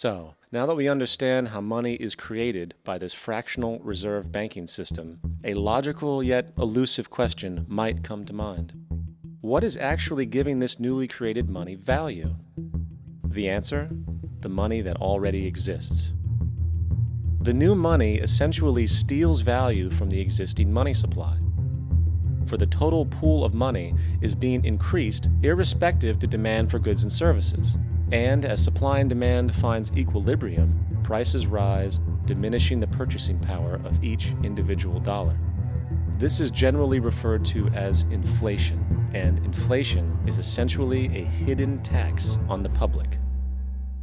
So, now that we understand how money is created by this fractional reserve banking system, a logical yet elusive question might come to mind. What is actually giving this newly created money value? The answer? The money that already exists. The new money essentially steals value from the existing money supply. For the total pool of money is being increased irrespective to demand for goods and services. And as supply and demand finds equilibrium, prices rise, diminishing the purchasing power of each individual dollar. This is generally referred to as inflation, and inflation is essentially a hidden tax on the public.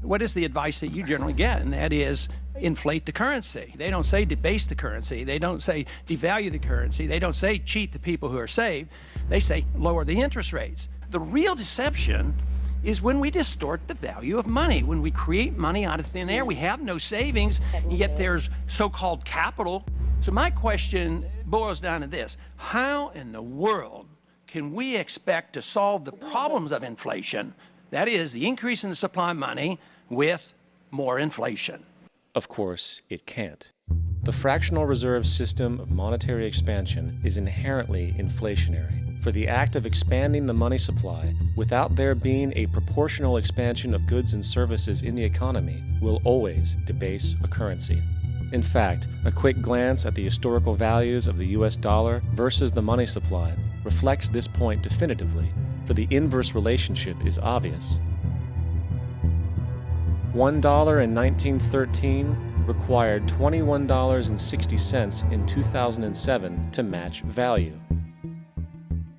What is the advice that you generally get? And that is inflate the currency. They don't say debase the currency. They don't say devalue the currency. They don't say cheat the people who are saved. They say lower the interest rates. The real deception is when we distort the value of money, when we create money out of thin air. We have no savings, and yet there's so-called capital. So my question boils down to this: how in the world can we expect to solve the problems of inflation, that is, the increase in the supply of money, with more inflation? Of course, it can't. The fractional reserve system of monetary expansion is inherently inflationary. For the act of expanding the money supply without there being a proportional expansion of goods and services in the economy will always debase a currency. In fact, a quick glance at the historical values of the US dollar versus the money supply reflects this point definitively, for the inverse relationship is obvious. $1 in 1913 required $21.60 in 2007 to match value.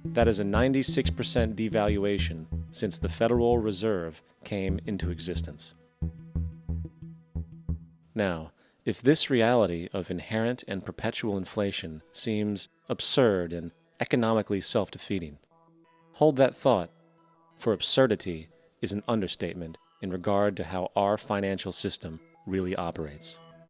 That is a 96% devaluation since the Federal Reserve came into existence. Now, if this reality of inherent and perpetual inflation seems absurd and economically self-defeating, hold that thought, for absurdity is an understatement in regard to how our financial system really operates.